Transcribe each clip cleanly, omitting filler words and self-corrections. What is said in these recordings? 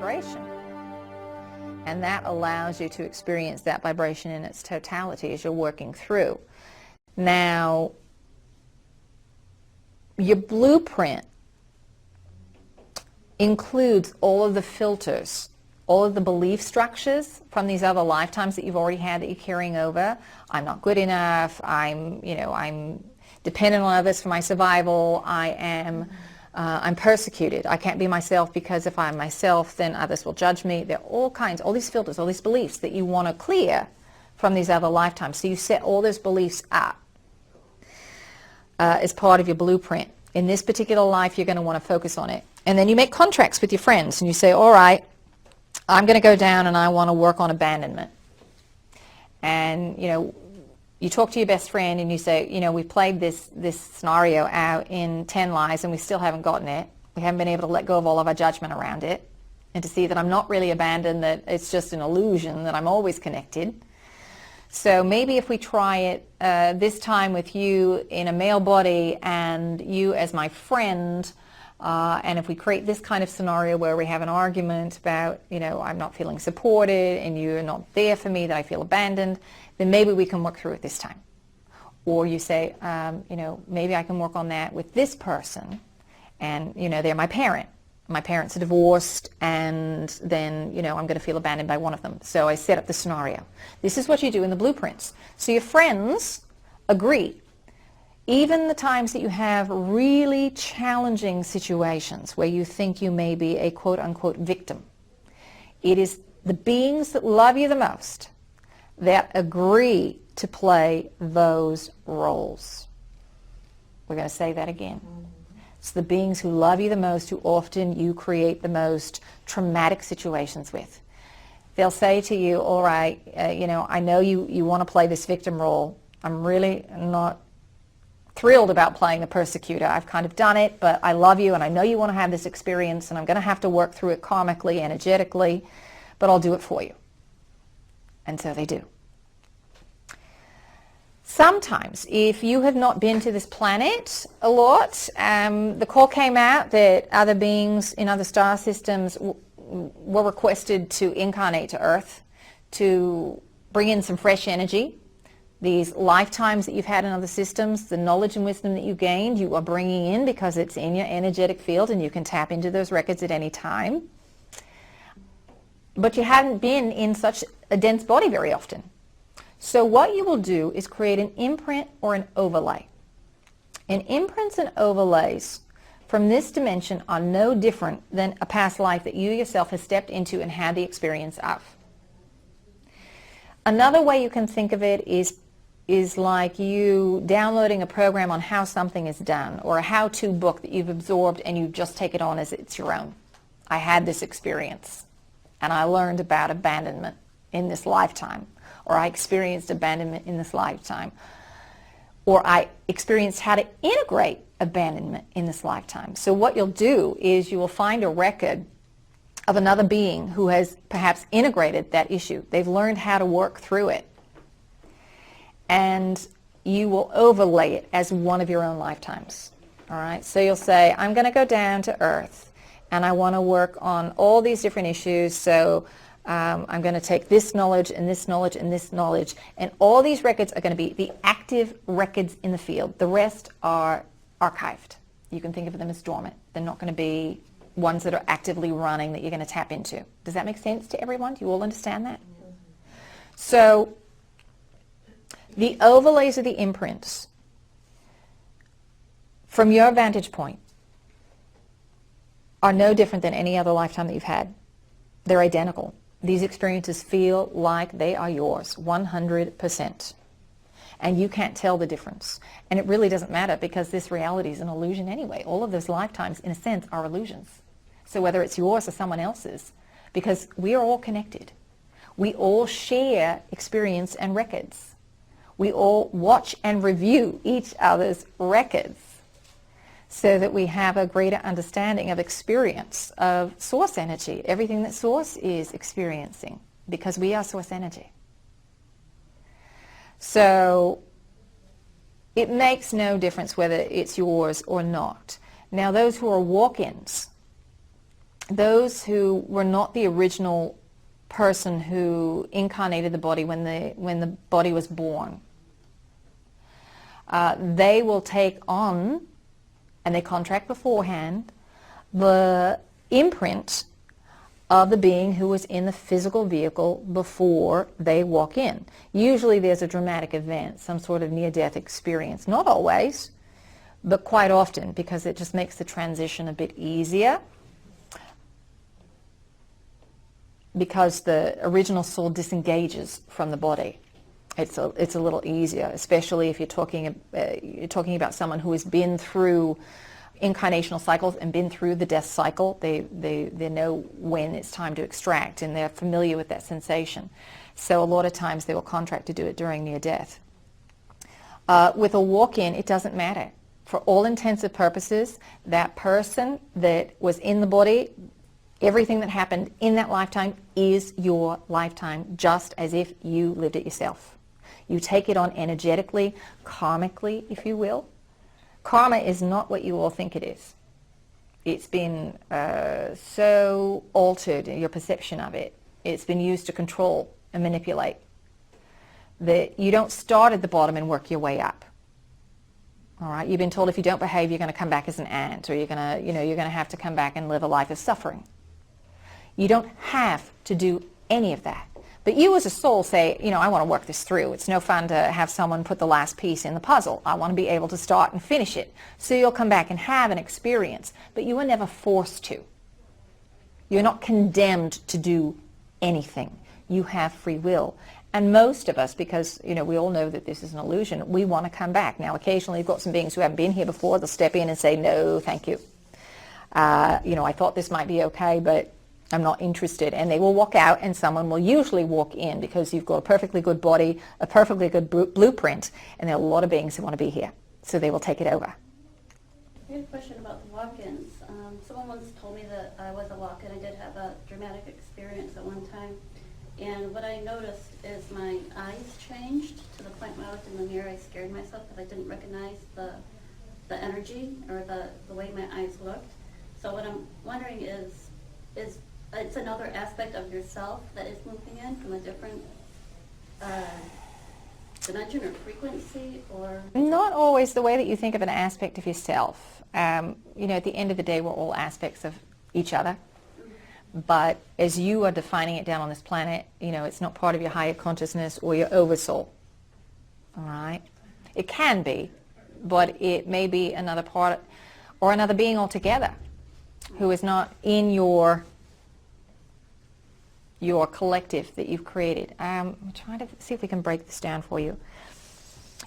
vibration. And that allows you to experience that vibration in its totality as you're working through. Now, your blueprint includes all of the filters, all of the belief structures from these other lifetimes that you've already had that you're carrying over. I'm not good enough. I'm dependent on others for my survival. I'm persecuted. I can't be myself because if I'm myself, then others will judge me. There are all these filters, all these beliefs that you want to clear from these other lifetimes. So you set all those beliefs up as part of your blueprint. In this particular life, you're going to want to focus on it. And then you make contracts with your friends and you say, all right, I'm going to go down and I want to work on abandonment. And, you talk to your best friend and you say, we played this scenario out in 10 lives and we still haven't gotten it. We haven't been able to let go of all of our judgment around it and to see that I'm not really abandoned, that it's just an illusion, that I'm always connected. So maybe if we try it this time with you in a male body and you as my friend, and if we create this kind of scenario where we have an argument about, I'm not feeling supported and you're not there for me, that I feel abandoned, then maybe we can work through it this time. Or you say, maybe I can work on that with this person and, they're my parent. My parents are divorced and then, I'm going to feel abandoned by one of them. So I set up the scenario. This is what you do in the blueprints. So your friends agree. Even the times that you have really challenging situations where you think you may be a quote-unquote victim, it is the beings that love you the most that agree to play those roles. We're going to say that again. It's the beings who love you the most who often you create the most traumatic situations with. They'll say to you, all right, I know you want to play this victim role. I'm really not thrilled about playing the persecutor. I've kind of done it, but I love you and I know you want to have this experience and I'm going to have to work through it karmically, energetically, but I'll do it for you. And so they do. Sometimes, if you have not been to this planet a lot, the call came out that other beings in other star systems were requested to incarnate to Earth to bring in some fresh energy. These lifetimes that you've had in other systems, the knowledge and wisdom that you gained, you are bringing in because it's in your energetic field and you can tap into those records at any time. But you haven't been in such a dense body very often. So what you will do is create an imprint or an overlay. And imprints and overlays from this dimension are no different than a past life that you yourself have stepped into and had the experience of. Another way you can think of it is like you downloading a program on how something is done, or a how-to book that you've absorbed and you just take it on as it's your own. I had this experience and I learned about abandonment in this lifetime, or I experienced abandonment in this lifetime, or I experienced how to integrate abandonment in this lifetime. So what you'll do is you will find a record of another being who has perhaps integrated that issue. They've learned how to work through it. And you will overlay it as one of your own lifetimes. All right? So you'll say, I'm going to go down to Earth and I want to work on all these different issues. So I'm going to take this knowledge and this knowledge and this knowledge. And all these records are going to be the active records in the field. The rest are archived. You can think of them as dormant. They're not going to be ones that are actively running that you're going to tap into. Does that make sense to everyone? Do you all understand that? So the overlays of the imprints, from your vantage point, are no different than any other lifetime that you've had. They're identical. These experiences feel like they are yours, 100%. And you can't tell the difference. And it really doesn't matter because this reality is an illusion anyway. All of those lifetimes, in a sense, are illusions. So whether it's yours or someone else's, because we are all connected. We all share experience and records. We all watch and review each other's records so that we have a greater understanding of experience, of source energy, everything that source is experiencing, because we are source energy. So it makes no difference whether it's yours or not. Now those who are walk-ins, those who were not the original person who incarnated the body when the body was born, they will take on, and they contract beforehand, the imprint of the being who was in the physical vehicle before they walk in. Usually there's a dramatic event, some sort of near-death experience. Not always, but quite often, because it just makes the transition a bit easier, because the original soul disengages from the body. It's a little easier, especially if you're talking about someone who has been through incarnational cycles and been through the death cycle. They know when it's time to extract, and they're familiar with that sensation. So a lot of times they will contract to do it during near death. With a walk-in, it doesn't matter. For all intents and purposes, that person that was in the body, everything that happened in that lifetime is your lifetime, just as if you lived it yourself. You take it on energetically, karmically, if you will. Karma is not what you all think it is. It's been so altered, your perception of it. It's been used to control and manipulate. That you don't start at the bottom and work your way up. All right, you've been told if you don't behave, you're going to come back as an ant, or you're going to have to come back and live a life of suffering. You don't have to do any of that. But you as a soul say, I want to work this through. It's no fun to have someone put the last piece in the puzzle. I want to be able to start and finish it. So you'll come back and have an experience, but you were never forced to. You're not condemned to do anything. You have free will. And most of us, because we all know that this is an illusion, we want to come back. Now occasionally you've got some beings who haven't been here before. They'll step in and say, no, thank you. I thought this might be okay, but I'm not interested. And they will walk out, and someone will usually walk in, because you've got a perfectly good body, a perfectly good blueprint, and there are a lot of beings who want to be here. So they will take it over. I have a question about the walk-ins. Someone once told me that I was a walk-in. I did have a dramatic experience at one time. And what I noticed is my eyes changed to the point when I looked in the mirror, I scared myself because I didn't recognize the energy or the way my eyes looked. So what I'm wondering is it's another aspect of yourself that is moving in from a different dimension or frequency, or? Not always the way that you think of an aspect of yourself. At the end of the day, we're all aspects of each other. But as you are defining it down on this planet, it's not part of your higher consciousness or your oversoul. All right? It can be, but it may be another part or another being altogether who is not in your collective that you've created. I'm trying to see if we can break this down for you.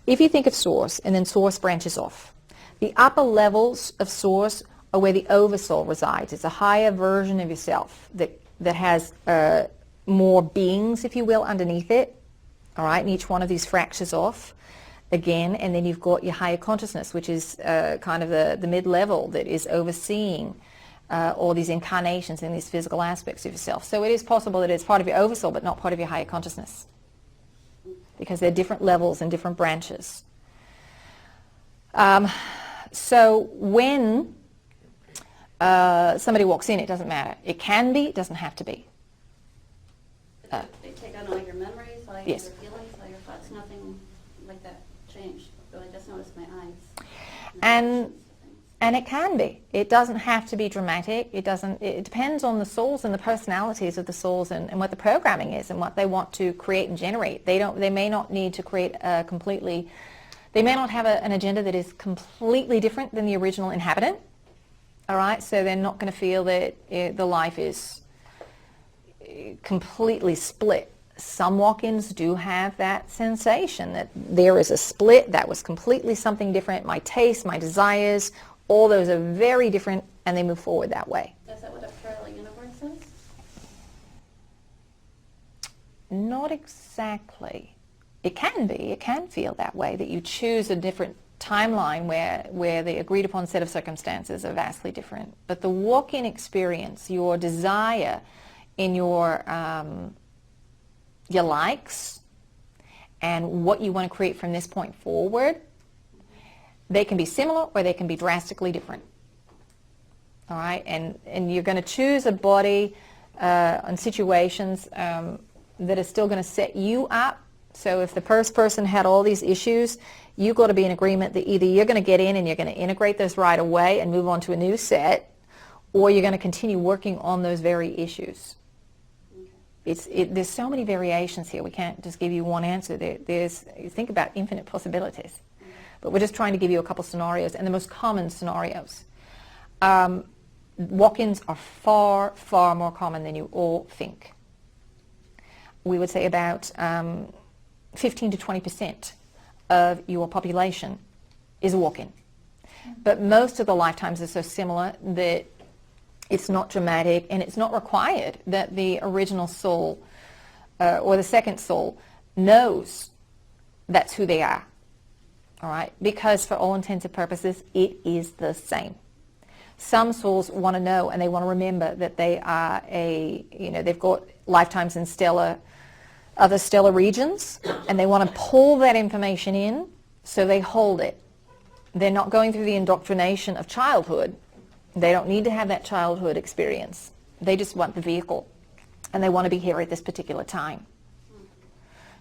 If you think of source, and then source branches off, the upper levels of source are where the oversoul resides. It's a higher version of yourself that has more beings, if you will, underneath it. All right, and each one of these fractures off again, and then you've got your higher consciousness, which is kind of the mid-level that is overseeing all these incarnations and these physical aspects of yourself. So it is possible that it's part of your oversoul, but not part of your higher consciousness, because they're different levels and different branches. So when somebody walks in, it doesn't matter. It can be, it doesn't have to be. They take on all your memories, all your Yes. feelings, all your thoughts, nothing like that changed. So I just noticed my eyes. And it can be. It doesn't have to be dramatic. It depends on the souls and the personalities of the souls and what the programming is and what they want to create and generate. They may not need to create they may not have an agenda that is completely different than the original inhabitant. All right, so they're not going to feel that the life is completely split. Some walk-ins do have that sensation that there is a split, that was completely something different. My tastes, my desires, all those are very different, and they move forward that way. Is that what a parallel universe is? Not exactly. It can be. It can feel that way, that you choose a different timeline where the agreed upon set of circumstances are vastly different. But the walk-in experience, your desire in your likes and what you want to create from this point forward, they can be similar or they can be drastically different. all right? And you're going to choose a body and situations that are still going to set you up. So if the first person had all these issues, you've got to be in agreement that either you're going to get in and you're going to integrate those right away and move on to a new set, or you're going to continue working on those very issues. There's so many variations here. We can't just give you one answer. Think about infinite possibilities. But we're just trying to give you a couple scenarios, and the most common scenarios. Walk-ins are far, far more common than you all think. We would say about 15 to 20% of your population is a walk-in. But most of the lifetimes are so similar that it's not dramatic, and it's not required that the original soul or the second soul knows that's who they are. All right? Because for all intents and purposes, it is the same. Some souls want to know, and they want to remember that they are they've got lifetimes in other stellar regions, and they want to pull that information in, so they hold it. They're not going through the indoctrination of childhood. They don't need to have that childhood experience. They just want the vehicle, and they want to be here at this particular time.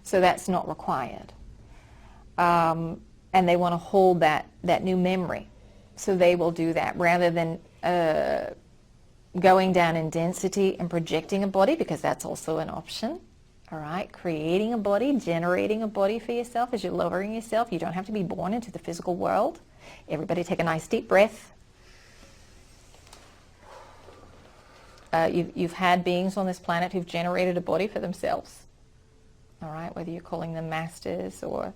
So that's not required. And they want to hold that new memory. So they will do that rather than going down in density and projecting a body, because that's also an option. All right, creating a body, generating a body for yourself as you're lowering yourself. You don't have to be born into the physical world. Everybody take a nice deep breath. You've had beings on this planet who've generated a body for themselves. All right, whether you're calling them masters or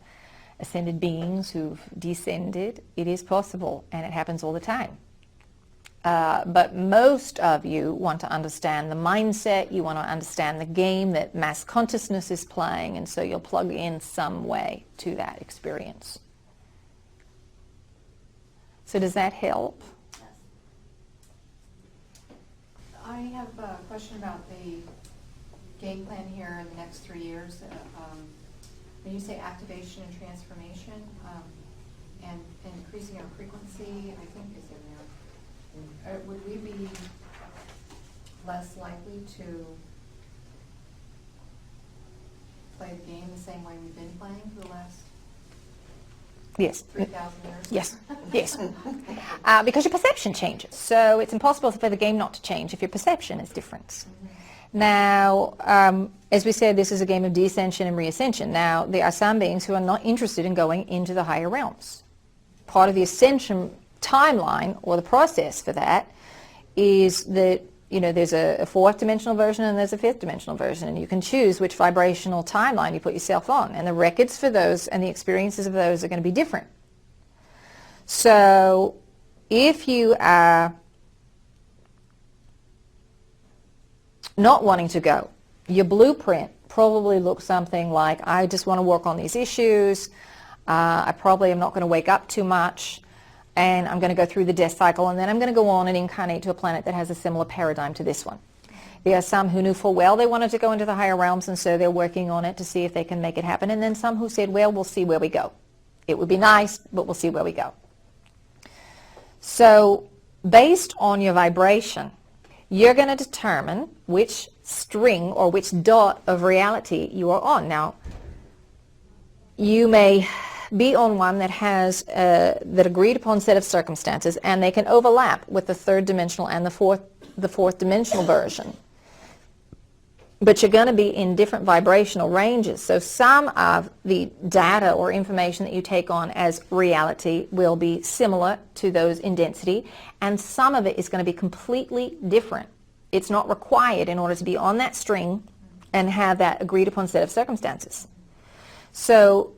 ascended beings who've descended, it is possible, and it happens all the time. But most of you want to understand the mindset, you want to understand the game that mass consciousness is playing, and so you'll plug in some way to that experience. So does that help? Yes. I have a question about the game plan here in the next 3 years. When you say activation and transformation, and increasing our frequency, I think is in there. Would we be less likely to play the game the same way we've been playing for the last Yes. 3,000 years? Yes, yes. Because your perception changes. So it's impossible for the game not to change if your perception is different. Mm-hmm. Now, as we said, this is a game of descension and reascension. Now, there are some beings who are not interested in going into the higher realms. Part of the ascension timeline, or the process for that, is that, there's a fourth dimensional version and there's a fifth dimensional version, and you can choose which vibrational timeline you put yourself on, and the records for those and the experiences of those are going to be different. So if you are not wanting to go, your blueprint probably looks something like, I just want to work on these issues, I probably am not going to wake up too much, and I'm going to go through the death cycle, and then I'm going to go on and incarnate to a planet that has a similar paradigm to this one. There are some who knew full well they wanted to go into the higher realms, and so they're working on it to see if they can make it happen, and then some who said, well, we'll see where we go. It would be nice, but we'll see where we go. So based on your vibration, you're going to determine which string or which dot of reality you are on. Now, you may be on one that has that agreed upon set of circumstances, and they can overlap with the third dimensional and the fourth dimensional version. But you're going to be in different vibrational ranges. So some of the data or information that you take on as reality will be similar to those in density, and some of it is going to be completely different. It's not required in order to be on that string and have that agreed upon set of circumstances. So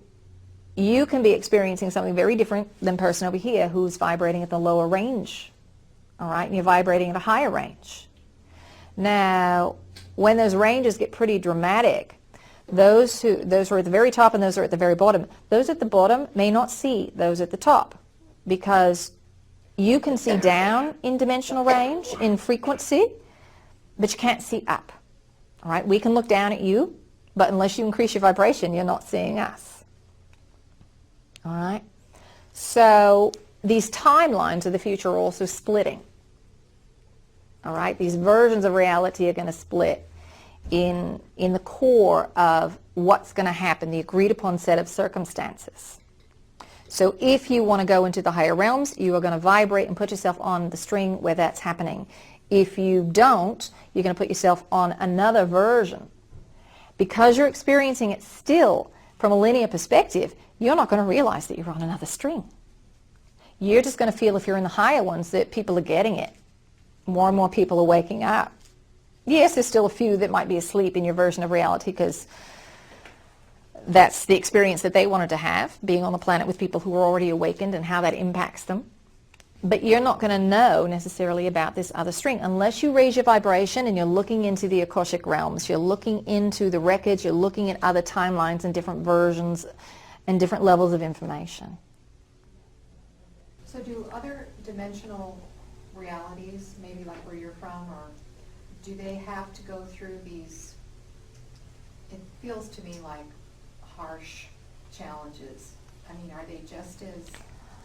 you can be experiencing something very different than the person over here who's vibrating at the lower range, all right, and you're vibrating at a higher range. Now, when those ranges get pretty dramatic, those who are at the very top and those who are at the very bottom, those at the bottom may not see those at the top, because you can see down in dimensional range, in frequency, but you can't see up, all right? We can look down at you, but unless you increase your vibration, you're not seeing us. All right, so these timelines of the future are also splitting. All right, these versions of reality are going to split in the core of what's going to happen, the agreed upon set of circumstances. So if you want to go into the higher realms, you are going to vibrate and put yourself on the string where that's happening. If you don't, you're going to put yourself on another version. Because you're experiencing it still from a linear perspective, you're not going to realize that you're on another string. You're just going to feel, if you're in the higher ones, that people are getting it. More and more people are waking up. Yes, there's still a few that might be asleep in your version of reality because that's the experience that they wanted to have, being on the planet with people who are already awakened and how that impacts them. But you're not going to know necessarily about this other string unless you raise your vibration and you're looking into the Akashic realms. You're looking into the records. You're looking at other timelines and different versions and different levels of information. So do other dimensional realities, maybe like where you're from, or do they have to go through these, it feels to me like harsh challenges? I mean, are they just as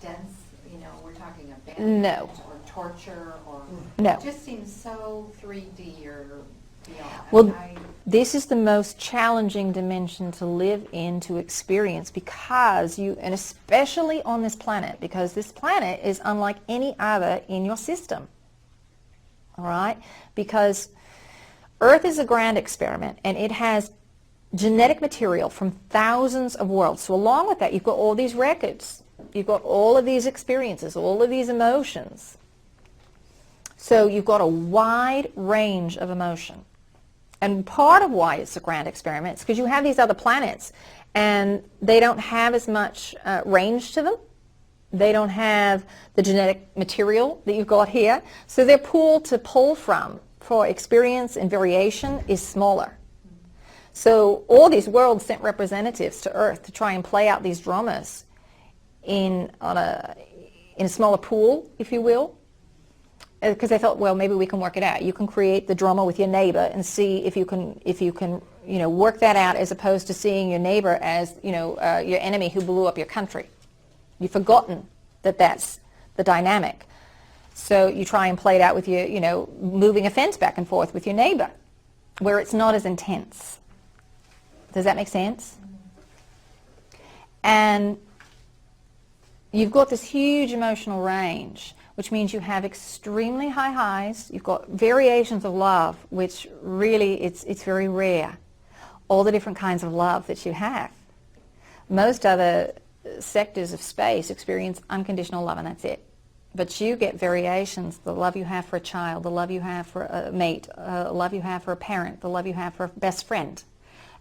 dense? You know, we're talking abandonment or torture, or No. it just seems so 3D or beyond. Well, this is the most challenging dimension to live in, to experience, because you, and especially on this planet, because this planet is unlike any other in your system. All right? Because Earth is a grand experiment, and it has genetic material from thousands of worlds. So along with that, you've got all these records. You've got all of these experiences, all of these emotions. So you've got a wide range of emotion. And part of why it's a grand experiment is because you have these other planets, and they don't have as much range to them. They don't have the genetic material that you've got here. So their pool to pull from for experience and variation is smaller. So all these worlds sent representatives to Earth to try and play out these dramas in a smaller pool, if you will, because they thought, well, maybe we can work it out. You can create the drama with your neighbor and see if you can work that out, as opposed to seeing your neighbor as your enemy who blew up your country. You've forgotten that that's the dynamic. So you try and play it out with moving a fence back and forth with your neighbor, where it's not as intense. Does that make sense? And you've got this huge emotional range, which means you have extremely high highs. You've got variations of love, which really it's very rare. All the different kinds of love that you have. Most other sectors of space experience unconditional love, and that's it. But you get variations: the love you have for a child, the love you have for a mate, the love you have for a parent, the love you have for a best friend,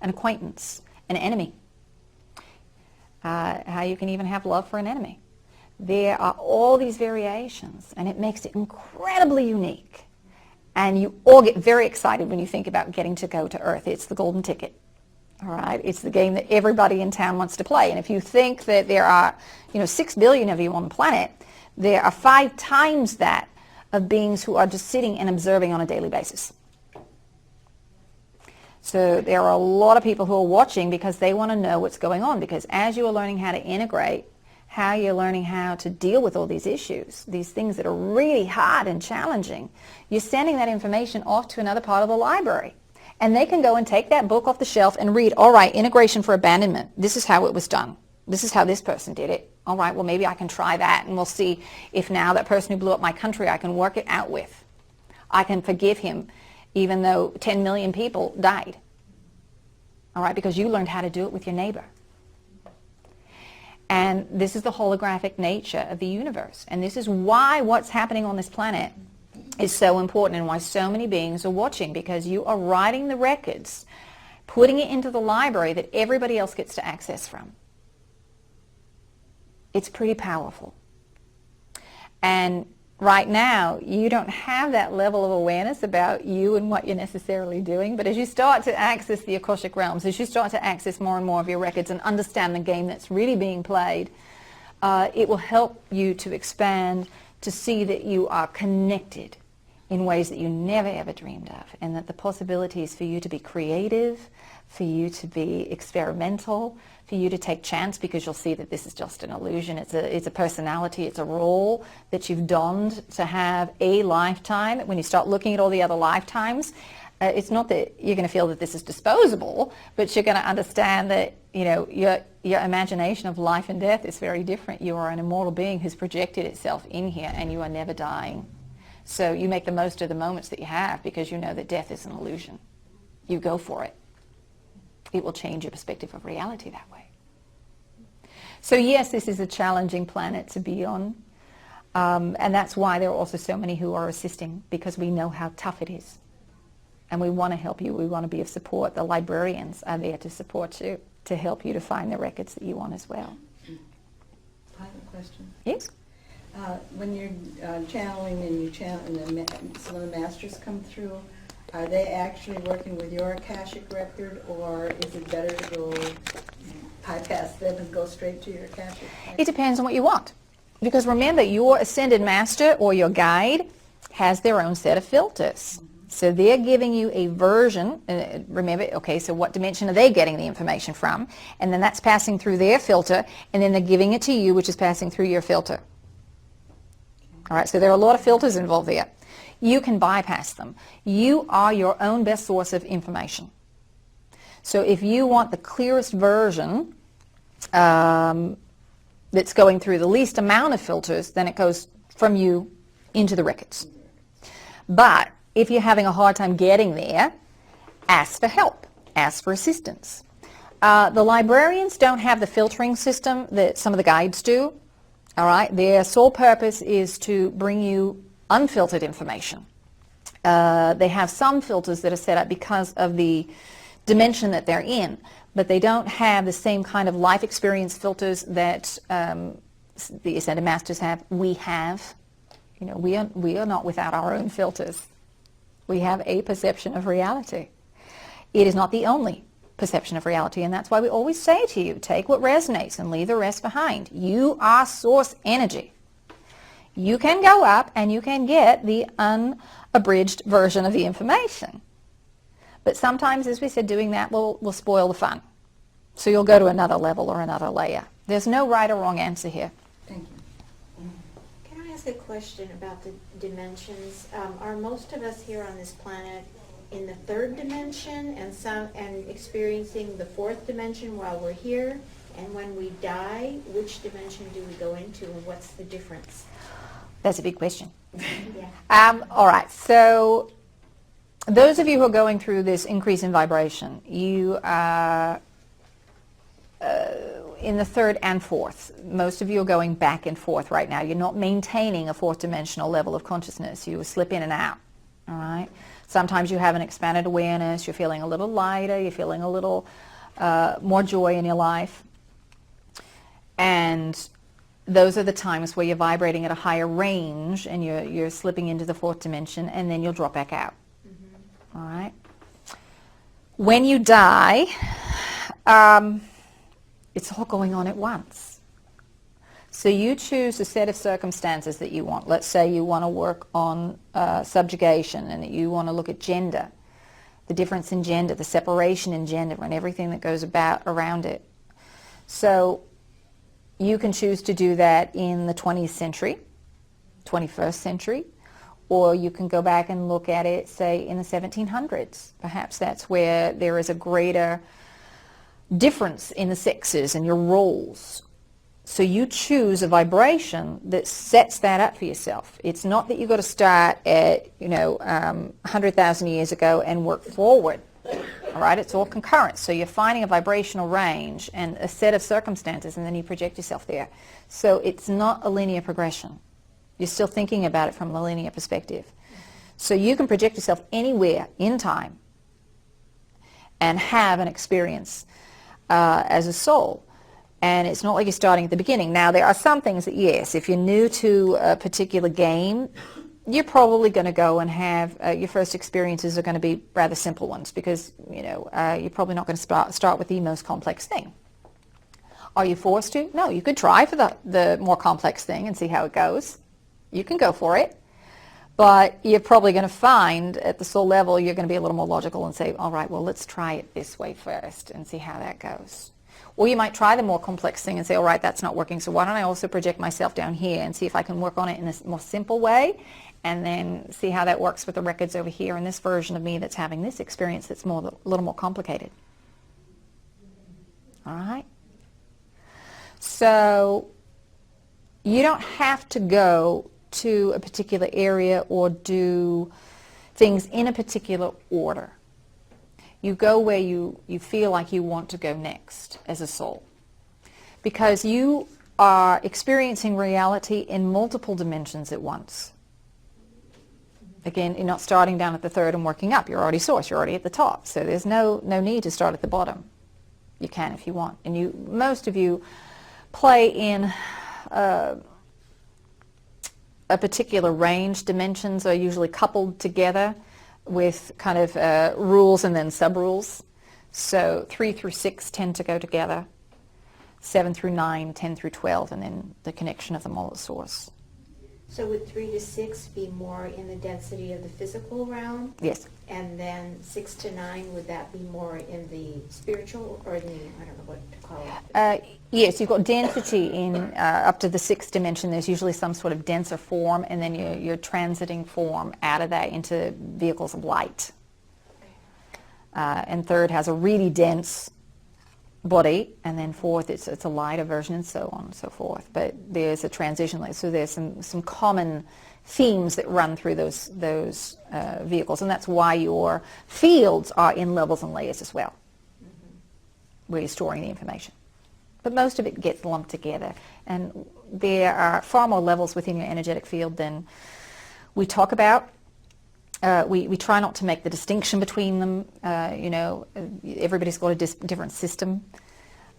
an acquaintance, an enemy. How you can even have love for an enemy. There are all these variations, and it makes it incredibly unique. And you all get very excited when you think about getting to go to Earth. It's the golden ticket. All right? It's the game that everybody in town wants to play. And if you think that there are 6 billion of you on the planet, there are 5 times that of beings who are just sitting and observing on a daily basis. So there are a lot of people who are watching because they want to know what's going on, because as you are learning how to integrate, how you're learning how to deal with all these issues, these things that are really hard and challenging, you're sending that information off to another part of the library. And they can go and take that book off the shelf and read, all right, integration for abandonment. This is how it was done. This is how this person did it. All right, well, maybe I can try that, and we'll see if now that person who blew up my country, I can work it out with. I can forgive him, even though 10 million people died. All right, because you learned how to do it with your neighbor. And this is the holographic nature of the universe. And this is why what's happening on this planet is so important, and why so many beings are watching, because you are writing the records, putting it into the library that everybody else gets to access from. It's pretty powerful. And right now, you don't have that level of awareness about you and what you're necessarily doing. But as you start to access the Akashic realms, as you start to access more and more of your records and understand the game that's really being played, it will help you to expand, to see that you are connected in ways that you never ever dreamed of, and that the possibilities for you to be creative, for you to be experimental, for you to take chance, because you'll see that this is just an illusion. It's a personality, it's a role that you've donned to have a lifetime. When you start looking at all the other lifetimes, it's not that you're going to feel that this is disposable, but you're going to understand that, you know, your imagination of life and death is very different. You are an immortal being who's projected itself in here, and you are never dying. So you make the most of the moments that you have, because you know that death is an illusion. You go for it. It will change your perspective of reality that way. So yes, this is a challenging planet to be on. And that's why there are also so many who are assisting, because we know how tough it is. And we want to help you. We want to be of support. The librarians are there to support you, to help you to find the records that you want as well. I have a question. Yes? When you're channeling and some of the masters come through, are they actually working with your Akashic record, or is it better to go bypass them and go straight to your Akashic record? It depends on what you want. Because remember, your ascended master or your guide has their own set of filters. So they're giving you a version. Remember, okay, so what dimension are they getting the information from? And then that's passing through their filter, and then they're giving it to you, which is passing through your filter. All right, so there are a lot of filters involved there. You can bypass them. You are your own best source of information. So if you want the clearest version that's going through the least amount of filters, then it goes from you into the records. But if you're having a hard time getting there, ask for help. Ask for assistance. The librarians don't have the filtering system that some of the guides do. All right, their sole purpose is to bring you unfiltered information. They have some filters that are set up because of the dimension that they're in, but they don't have the same kind of life experience filters that the Ascended Masters have. We have. You know, we are not without our own filters. We have a perception of reality. It is not the only perception of reality, and that's why we always say to you, take what resonates and leave the rest behind. You are source energy. You can go up and you can get the unabridged version of the information. But sometimes, as we said, doing that will spoil the fun. So you'll go to another level or another layer. There's no right or wrong answer here. Thank you. Can I ask a question about the dimensions? Are most of us here on this planet in the third dimension and experiencing the fourth dimension while we're here? And when we die, which dimension do we go into, and what's the difference? That's a big question. Yeah. All right, so those of you who are going through this increase in vibration, you are in the third and fourth. Most of you are going back and forth right now. You're not maintaining a fourth dimensional level of consciousness. You slip in and out, all right? Sometimes you have an expanded awareness. You're feeling a little lighter. You're feeling a little more joy in your life. And those are the times where you're vibrating at a higher range and you're slipping into the fourth dimension, and then you'll drop back out. Mm-hmm. All right? When you die, it's all going on at once. So you choose a set of circumstances that you want. Let's say you want to work on subjugation, and that you want to look at gender, the difference in gender, the separation in gender, and everything that goes around it. So you can choose to do that in the 20th century, 21st century, or you can go back and look at it, say, in the 1700s. Perhaps that's where there is a greater difference in the sexes and your roles. So you choose a vibration that sets that up for yourself. It's not that you've got to start at, 100,000 years ago and work forward. All right, it's all concurrent. So you're finding a vibrational range and a set of circumstances, and then you project yourself there. So it's not a linear progression. You're still thinking about it from a linear perspective. So you can project yourself anywhere in time and have an experience as a soul. And it's not like you're starting at the beginning. Now, there are some things that, yes, if you're new to a particular game, you're probably going to go and have your first experiences are going to be rather simple ones, because you're probably not going to start with the most complex thing. Are you forced to? No, you could try for the more complex thing and see how it goes. You can go for it. But you're probably going to find at the soul level, you're going to be a little more logical and say, all right, well, let's try it this way first and see how that goes. Or you might try the more complex thing and say, all right, that's not working, so why don't I also project myself down here and see if I can work on it in a more simple way, and then see how that works with the records over here in this version of me that's having this experience that's a little more complicated. All right? So you don't have to go to a particular area or do things in a particular order. You go where you feel like you want to go next as a soul. Because you are experiencing reality in multiple dimensions at once. Again, you're not starting down at the third and working up. You're already source. You're already at the top. So there's no need to start at the bottom. You can if you want. And most of you play in a particular range. Dimensions are usually coupled together with kind of rules and then sub-rules. So 3 through 6 tend to go together. 7 through 9, 10 through 12, and then the connection of them all at source. So would 3 to 6 be more in the density of the physical realm? Yes. And then 6 to 9, would that be more in the spiritual or the, I don't know what to call it? Yes, you've got density in up to the 6th dimension. There's usually some sort of denser form, and then you're transiting form out of that into vehicles of light. And 3rd has a really dense body, and then 4th it's a lighter version, and so on and so forth. But there's a transition, so there's some common themes that run through those vehicles, and that's why your fields are in levels and layers as well, where you're storing the information. But most of it gets lumped together, and there are far more levels within your energetic field than we talk about. We try not to make the distinction between them. Everybody's got a different system.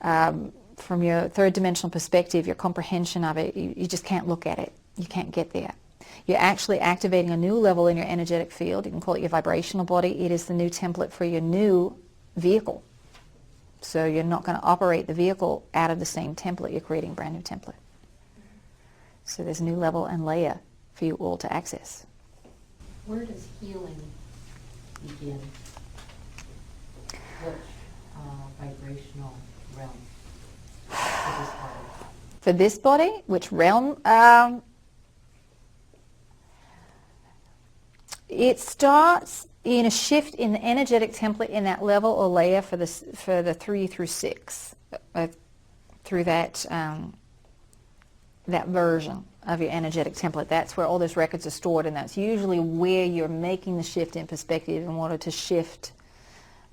From your 3rd dimensional perspective, your comprehension of it, you just can't look at it. You can't get there. You're actually activating a new level in your energetic field. You can call it your vibrational body. It is the new template for your new vehicle. So you're not going to operate the vehicle out of the same template. You're creating a brand new template. So there's a new level and layer for you all to access. Where does healing begin? Which vibrational realm for this body? For this body, which realm? It starts in a shift in the energetic template in that level or layer for the 3 through 6, through that version of your energetic template. That's where all those records are stored, and that's usually where you're making the shift in perspective in order to shift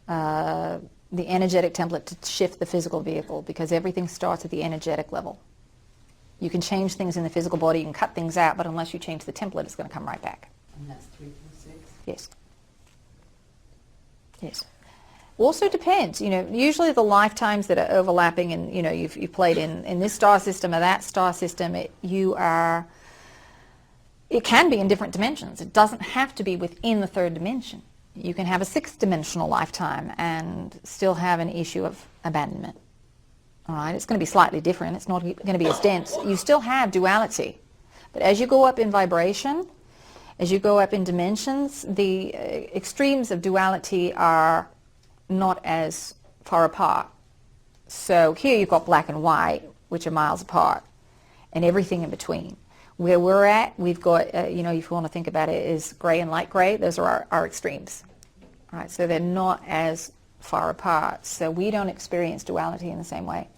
the energetic template to shift the physical vehicle, because everything starts at the energetic level. You can change things in the physical body, you can cut things out, but unless you change the template, it's going to come right back. And that's 3 through 6? Yes. Yes. Also depends, usually the lifetimes that are overlapping, and you've played in this star system or that star system, it can be in different dimensions. It doesn't have to be within the 3rd dimension. You can have a 6th dimensional lifetime and still have an issue of abandonment. All right, it's going to be slightly different. It's not going to be as dense. You still have duality, but as you go up in vibration, as you go up in dimensions, the extremes of duality are not as far apart. So here you've got black and white, which are miles apart, and everything in between. Where we're at, we've got, if you want to think about it, is gray and light gray. Those are our extremes. All right, so they're not as far apart. So we don't experience duality in the same way.